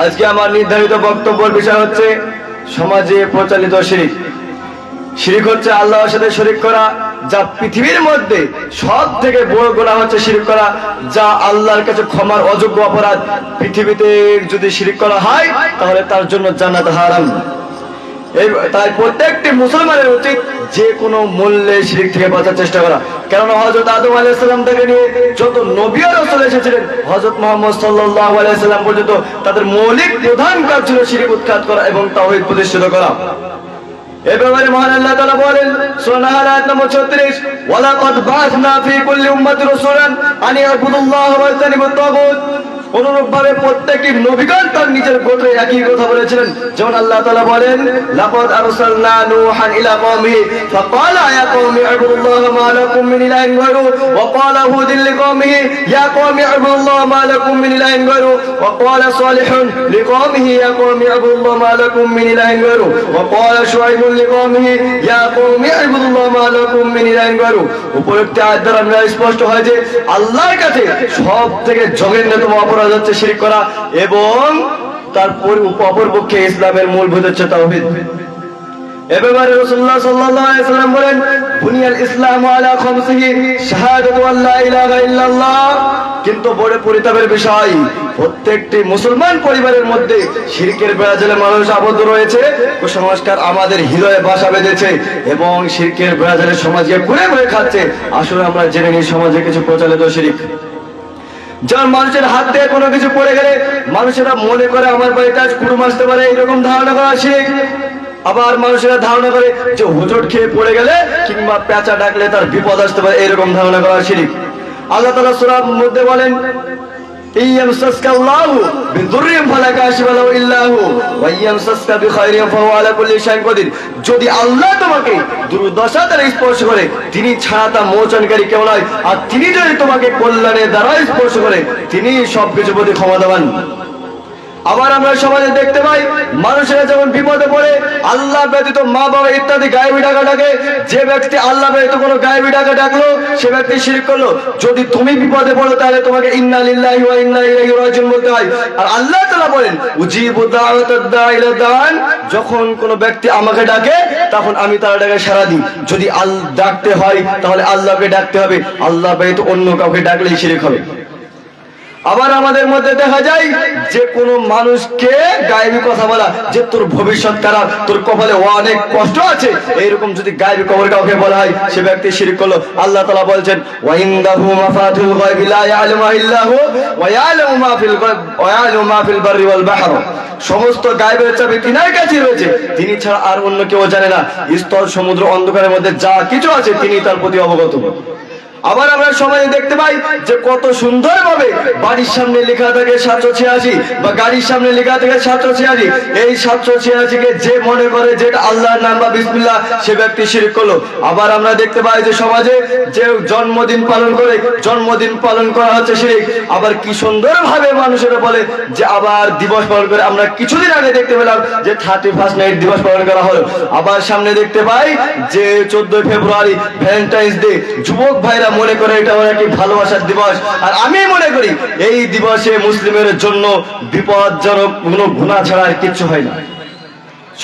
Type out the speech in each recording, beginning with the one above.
আজকে আমার নির্ধারিত বক্তব্যের বিষয় হচ্ছে সমাজে প্রচলিত শিরক। শিরক হচ্ছে আল্লাহর সাথে শরীক করা, যা পৃথিবীর মধ্যে সব থেকে বড় গুনাহ হচ্ছে শিরক করা, যা আল্লাহর কাছে ক্ষমার অযোগ্য অপরাধ। পৃথিবীতে যদি শিরক করা হয় তাহলে তার জন্য জান্নাত হারাম। তাই প্রত্যেকটি মুসলমানের উচিত যে কোনো মূল্যে শিরক থেকে বাঁচার চেষ্টা করা। কেননা হযরত আদম আলাইহিস সালাম থেকে নিয়ে যত নবী ও রাসূল এসেছিলেন, হযরত মুহাম্মদ সাল্লাল্লাহু আলাইহি সাল্লাম পর্যন্ত তাদের মৌলিক প্রধান কাজ ছিল শিরক উৎখাত করা এবং তাওহীদ প্রতিষ্ঠিত করা। এই ব্যাপারে মহান আল্লাহ তাআলা বলেন সূরা নাহল আয়াত নম্বর 36, ওয়ালাকাদ বা'আসনা ফী কুল্লি উম্মাতিন রাসূলান আন ইয়াবুদুল্লাহ ওয়া ইয়াজতানিবুত তাগুত। অনুরূপভাবে প্রত্যেকটি নবীগণ তার নিজের গোত্রে একই কথা বলেছিলেন। যেমন আল্লাহ তাআলা বলেন, লাকাদ আরসালনা নূহান ইলা কওমিহি ফাকালা ইয়া কওমি ইবুদুল্লাহ মা লাকুম মিন ইলাহিন গায়রু ওয়া ক্বালা হুদুন লিকওমিহি ইয়া কওমি ইবুদুল্লাহ মা লাকুম মিন ইলাহিন গায়রু ওয়া ক্বালা সালিহুন লিকওমিহি ইয়া কওমি ইবুদুল্লাহ মা লাকুম মিন ইলাহিন গায়রু ওয়া ক্বালা শুআইবুন লিকওমিহি ইয়া কওমি ইবুদুল্লাহ মা লাকুম মিন ইলাহিন গায়রু। উপরোক্ত আয়াত দ্বারা আমরা স্পষ্ট হয় যে আল্লাহর কাছে সবথেকে জঘন্যতম অপরাধ হচ্ছে শিরক করা এবং তার অপরপক্ষে ইসলামের মূলভূত হচ্ছে তাওহীদ। এ ব্যাপারে রাসূলুল্লাহ সাল্লাল্লাহু আলাইহি ওয়াসাল্লাম বলেন, বুনিয়াল ইসলামু আলা খামসিহি শাহাদাতু আল্লা ইলাহা ইল্লাল্লাহ। কিন্তু বড় পরিতাপের বিষয়, প্রত্যেকটি মুসলমান পরিবারের মধ্যে শিরকের বেড়াজালে মানুষ আবদ্ধ রয়েছে। কুসংস্কার আমাদের হৃদয়ে বাসা বেঁধেছে এবং শিরকের বেড়াজালে সমাজকে ঘুরে ঘুরে খাচ্ছে। আসলে আমরা জেনে নিই সমাজে কিছু প্রচলিত শিরক। যখন মানুষের হাত দিয়ে কোনো কিছু পড়ে গেলে মানুষেরা মনে করে আমার বাড়িতে আজ কুড়ুম আসতে পারে, এরকম ধারণা করা শিরক। আবার মানুষেরা ধারণা করে যে হুজুট খেয়ে পড়ে গেলে কিংবা পেঁচা ডাকলে তার বিপদ আসতে পারে, এরকম ধারণা করা শিরক। আল্লাহ তাআলা সূরার মধ্যে বলেন, ইয়ামসাসকাল্লাহু বিদুররিন ফালা কাশিফা লাহু ইল্লা হু ওয়া ইয়ামসাসকা বিখাইরিন ফাহুয়া আলা কুল্লি শাইইন কাদির। যদি আল্লাহ তোমাকে দুর্দশা দ্বারা স্পর্শ করে, তিনি ছাড়া তা মোচনকারী কেউ নয়। আর তিনি যদি তোমাকে কল্যাণের দ্বারা স্পর্শ করে, তিনি সবকিছু প্রতি ক্ষমতাবান। আবার আমরা সমাজে দেখতে পাই মানুষেরা যখন বিপদে পড়ে আল্লাহ ব্যতীত মা বাবা ইত্যাদি গায়েবী ডাকা ডাকে। যে ব্যক্তি আল্লাহ ব্যতীত কোনো গায়েবী ডাকা ডাকলো সে ব্যক্তি শিরক করলো। যদি তুমি বিপদে পড়ো তাহলে তোমাকে ইন্না লিল্লাহি ওয়া ইন্না ইলাইহি রাজিউন বলতে হয়। আর আল্লাহ তাআলা বলেন, উজিবু দাওয়াতাদ দাঈ ইলা দান। যখন কোনো ব্যক্তি আমাকে ডাকে তখন আমি তার ডাকে সাড়া দিই। যদি ডাকতে হয় তাহলে আল্লাহকে ডাকতে হবে, আল্লাহ ব্যতীত অন্য কাউকে ডাকলেই শিরক হবে। আবার আমাদের মধ্যে দেখা যায় যে কোনো মানুষকে গায়েবী কথা বলা, যে তোর ভবিষ্যৎ খারাপ, তোর কপালে অনেক কষ্ট আছে, এইরকম যদি গায়েবী খবর কাউকে বলা হয় সে ব্যক্তি শিরক করলো। আল্লাহ তাআলা বলছেন, ওয়া ইনদাহু মাফাতিহুল গায়বি লা ইয়ালামুহা ইল্লা হু ওয়া ইয়ালামু মা ফিল গায়ব ওয়া ইয়ালামু মা ফিল বাররি ওয়াল বাহর। সমস্ত গায়েবের চাবি তিনার কাছে রয়েছে, তিনি ছাড়া আর অন্য কেউ জানে না। স্থল সমুদ্র অন্ধকারের মধ্যে যা কিছু আছে তিনি তার প্রতি অবগত। আবার আমরা সমাজে দেখতে পাই যে কত সুন্দরভাবে বাড়ির সামনে লেখা থাকে 786 বা গাড়ির সামনে লেখা থাকে 786। এই 786 কে যে মনে করে যে আল্লাহর নাম বা বিসমিল্লাহ, সে ব্যক্তি শিরক করলো। আবার আমরা দেখতে পাই যে সমাজে যে জন্মদিন পালন করে, জন্মদিন পালন করা হচ্ছে শিরক। আবার কি সুন্দরভাবে মানুষেরা বলে যে আবার দিবস পালন করে। আমরা কিছুদিন আগে দেখতে পেলাম যে 31 নাইট দিবস পালন করা হলো। আবার সামনে দেখতে পাই যে 14 ফেব্রুয়ারি ভ্যালেন্টাইন্স ডে। যুবক ভাইরা মনে করে এটা একটি ভালোবাসার দিবস। আর আমি মনে করি এই দিবসে মুসলিমের জন্য বিপজ্জনক কোনো গুনাহ ছাড়া আর কিছু হয় না।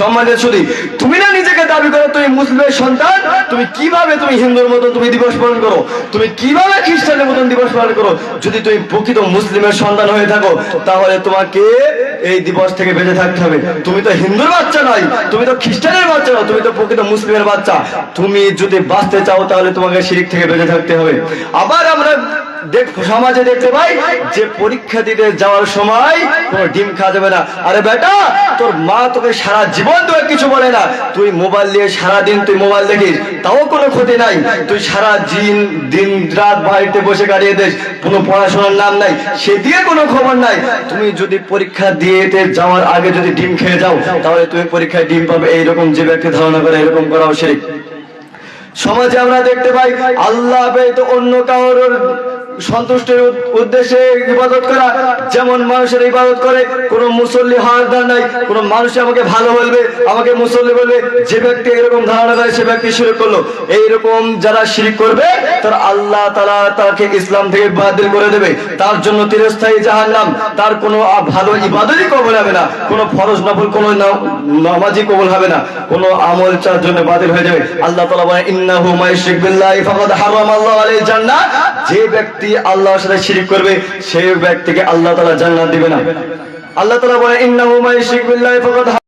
সম্মানিত শুধু তুমি না নিজেকে দাবি করো তুমি মুসলিমের সন্তান, তুমি কিভাবে তুমি হিন্দুর মতন তুমি দিবস পালন করো, তুমি কিভাবে খ্রিস্টানের মতন দিবস পালন করো? যদি তুমি প্রকৃত মুসলিমের সন্তান হয়ে থাকো তাহলে তোমাকে এই দিবস থেকে বেঁচে থাকতে হবে। তুমি তো হিন্দুর বাচ্চা নয়, তুমি তো খ্রিস্টানের বাচ্চা নয়, তুমি তো প্রকৃত মুসলিমের বাচ্চা। তুমি যদি বাঁচতে চাও তাহলে তোমাকে শিরক থেকে বেঁচে থাকতে হবে। আবার আমরা সমাজে দেখতে পাই যে পরীক্ষা দিতে যাওয়ার সময় কোনো ডিম খাওয়া যাবে না। আরে বেটা, তোর মা তোকে সারা জীবন তোকে কিছু বলে না, তুই মোবাইল নিয়ে সারাদিন তুই মোবাইল দেখিস, তাও কোনো ক্ষতি নাই। তুই সারা দিন রাত বাড়িতে বসে কাটিয়ে দিস, কোনো পড়াশোনার নাম নাই, সেদিকে কোনো খবর নাই। তুমি যদি পরীক্ষা দিয়ে যাওয়ার আগে যদি ডিম খেয়ে যাও তাহলে তুমি পরীক্ষায় ডিম পাবে, এইরকম যে ব্যক্তি ধারণা করে এরকম করাও শিরক। সমাজে আমরা দেখতে পাই আল্লাহ ব্যতীত অন্য কারোর সন্তুষ্টির উদ্দেশ্যে ইবাদত করা, যেমন মানুষের ইবাদত করে। কোনো মুসল্লি হওয়ার দরকার নাই, কোনো মানুষ আমাকে ভালো বলবে, আমাকে মুসল্লি বলবে, যে ব্যক্তি এরকম ধারণা করে সে ব্যক্তি শিরক করলো। এইরকম যারা শিরক করবে তার আল্লাহ তাআলা তাকে ইসলাম থেকে বাতিল করে দেবে, তার জন্য চিরস্থায়ী জাহান্নাম। তার কোনো ভালো ইবাদতই কবুল হবে না, কোনো ফরজ নফল কোনো নামাজই কবুল হবে না, কোনো আমল তার জন্য বাতিল হয়ে যাবে। আল্লাহ তাআলা বলেন ইন্নাহু মায়শরিক বিল্লাহি ফাকাদ হারামাল্লাহু আলাইহি জান্নাহ, যে ব্যক্তি আল্লাহর সাথে শিরক করবে সেই ব্যক্তিকে আল্লাহ তাআলা জান্নাত দিবে না। আল্লাহ তাআলা বলেন ইন্নাহু মায়শরিক বিল্লাহি ফাকাদ